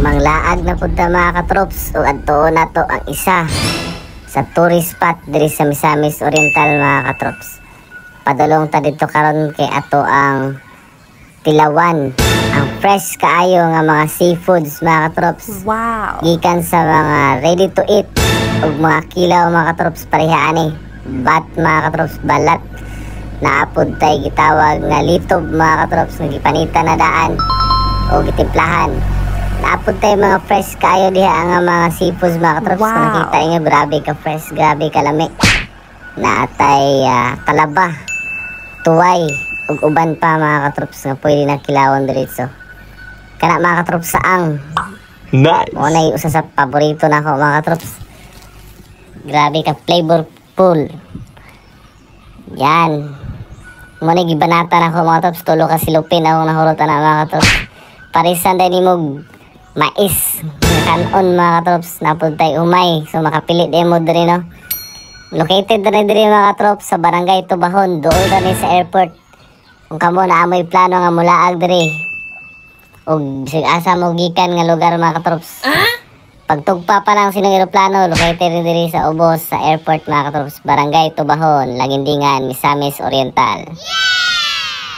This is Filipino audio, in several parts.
Manglaag na punta mga katrops o adto na to ang isa sa tourist spot diri sa Misamis Oriental mga katrops. Padulong ta dito karon kay ato ang tilawan, ang fresh kaayo nga mga seafoods mga katrops. Wow. Gikan sa mga ready to eat ug mga kilaw mga katrops pareha ani. Bat mga katrops balat naapod tay gitawag nga litob mga katrops nga gipanita na daan o gitimplahan. Naapod tayo mga fresh kayo diha ang mga seafoods mga katrops. Wow. Kung nakita nyo, grabe ka fresh, grabe ka lami. Naatay kalaba, tuway, ug uban pa mga katrops nga pwede na kilawon diretso. Kana mga katrops saang. Nice. Muna yung usa sa paborito na ako mga katrops. Grabe ka flavorful. Yan. Muna yung gibanata na ako mga katrops. Tulo ka silupin akong nahurutan na mga katrops. Parisan dahil ni mong mais kanon mga katrops, napuntay umay, so makapilit din mo diri no. Located na diri mga katrops sa barangay Tubahon, doon na sa airport. Kung kamo na amoy plano nga mulaag diri og asa mo gikan nga lugar mga katrops. Pagtugpa pa lang sinong eroplano, located diri sa ubos sa airport mga katrops, barangay Tubahon, Lagindingan, Misamis Oriental.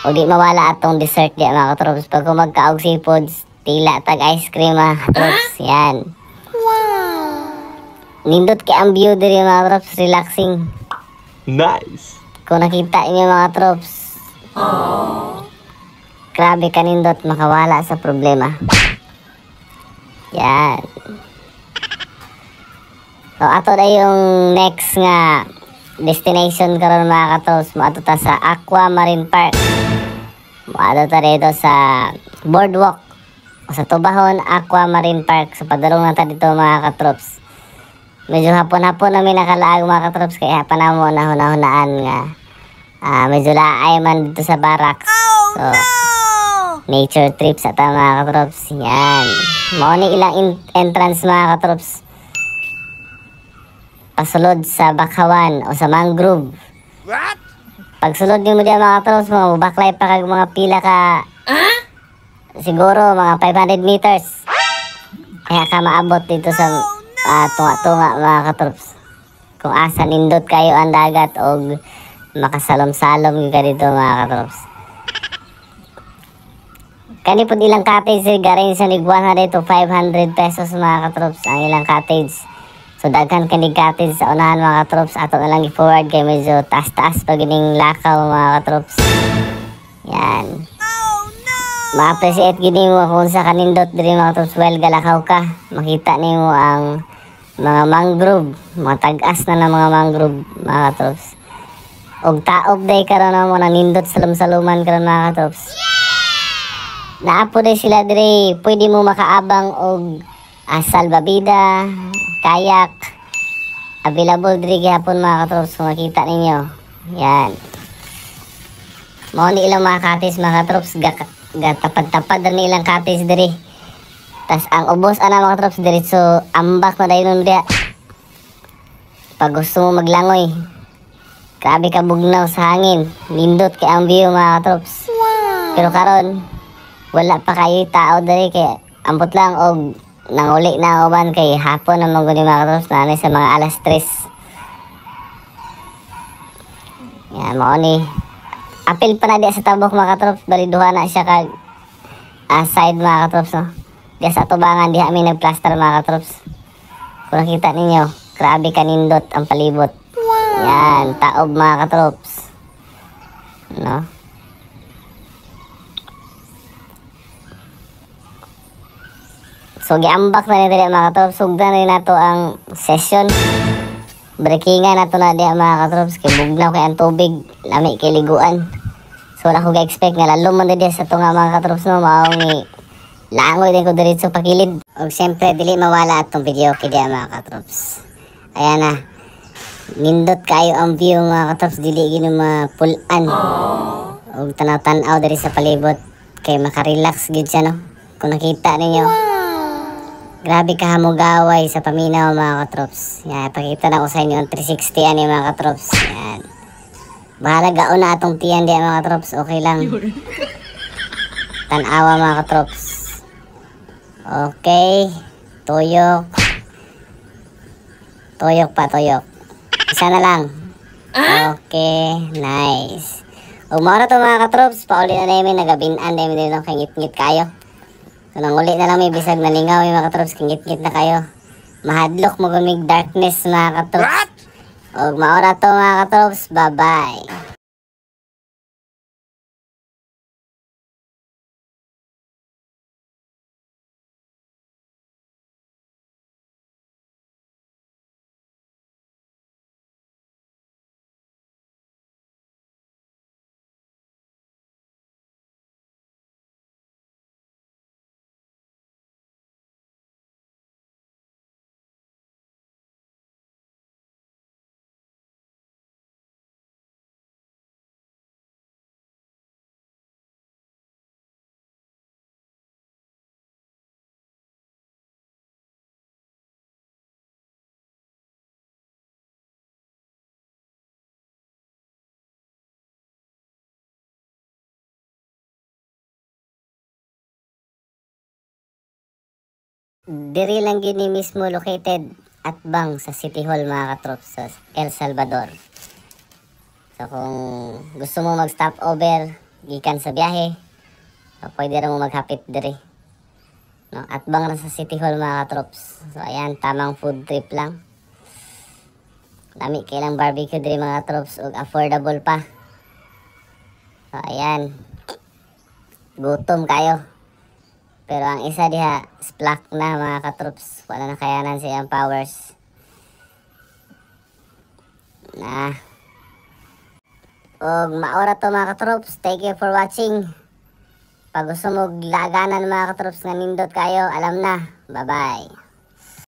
O di mawala atong dessert di mga katrops. Pag kumagkaog seafoods, tila tag ice cream mga katrops. Yan. Wow. Nindot kay ang view diri mga katrops, relaxing. Nice. Kung nakita niyo mga katrops, grabe ka nindot, makawala sa problema. Yan. So ato na yung next nga destination karon mga katrops. Maato ta sa Aqua Marine Park. Maato ta dito sa boardwalk sa Tubahon Aqua Marine Park. So padulong na ta dito mga katrops. Medyo hapon-hapon namin nakalaag mga katrops, kaya panamo na hunahunaan nga medyo laay man dito sa barracks. So nature trip sa ta mga katrops. Yan. Mao ni ilang entrance mga katrops. Pasulod sa Bakawan o sa Mangrove. What? Pagsulod nyo mo dyan mga katrops, mga baklay pa kag mga pila ka siguro mga 500 meters. Kaya ka maabot dito sa tunga-tunga mga katrops. Kung asa nindot kayo ang dagat o makasalom-salom ka dito mga katrops. Kani po ilang cottage garing sa niguan dito 500 pesos mga katrops ang ilang cottage. So daghan kanig cottage sa unahan mga katrops. Ato na lang i-forward kay medyo taas-taas pag ining lakaw mga katrops. Yan. Ma-appreciate gini mo kung sa kanindot diri mga katrops. Well galakaw ka, makita nimo ang mga mangrove, mga tag-as na ng mga mangrove mga katrops. Og taob day karon mo nang nindot salum-saluman karon mga katrops. Naapo day sila diri, pwede mo makaabang og salbabida, kayak, available diri gihapon mga katrops kung makita ninyo. Yan. Mao ni ilang mga cottage mga katrops, gatapad-tapad na ilang cottage diri. Tas ang ubos ana mga katrops diretso ambak na dayon diya. Pag gusto mo maglangoy, grabe ka bugnaw sa hangin, nindot kay ang view mga katrops. Pero karon wala pa kayo tao diri kay ambot lang og nanguli na uban kay hapon na mga mga katrops na sa mga alas 3. Yan mo ni apil pa na diya sa tabok mga katrops, bali duha na siya kag side mga katrops no. Diya sa tubangan diha mi nagplaster mga katrops. Kung nakita ninyo, grabe kanindot ang palibot. Yan, taob mga katrops. No? So giambak na nito mga katrops. Sugdan rin nato ang session. Breakingan nato na diya mga katrops. Kay bugnaw kay ang tubig. Lami kay liguan. So wala ko ga-expect nga lalo man diya sa tunga mga katrops no. Maong langoy din ko diretso pakilid. O siyempre dili mawala atong video kay diya mga katrops. Ayan na. Nindot kayo ang view mga katrops. Dili gino mapulan. O tanaw-tanaw dari sa palibot. Kay makarelax gid siya no. Kung nakita ninyo. Grabe ka hamugaway sa paminaw mga katrops. Yan, pakita na ko sa inyo ang 360 ani mga katrops. Yan. Bahala gaon na atong tiyan di mga katrops. Okay lang. Tanawa mga katrops. Okay. Tuyok. Tuyok pa, tuyok. Isa na lang. Okay. Nice. Umara to mga katrops. Pauli na namin. Nagabinan namin din ng kangit-ngit kayo. Kung ulit na lang may bisag na lingaw mga katrops, kingit-ngit na kayo. Mahadlok mo gumig darkness mga katrops. What? Og maora to mga katrops, bye-bye. Diri lang gini mismo located at bang sa City Hall mga katrops sa El Salvador. So kung gusto mo mag-stop over gikan sa biyahe, so pwede rin mo maghapit diri. No, at bang na sa City Hall mga katrops. So ayan, tamang food trip lang. Lami kailang barbecue diri mga katrops ug affordable pa. So ayan. Gutom kayo. Pero ang isa diha, splack na mga katrops. Wala na kayanan siyang powers. Og maora to mga katrops. Thank you for watching. Pag gusto mo laganan mga katrops nga nindot kayo, alam na. Bye-bye.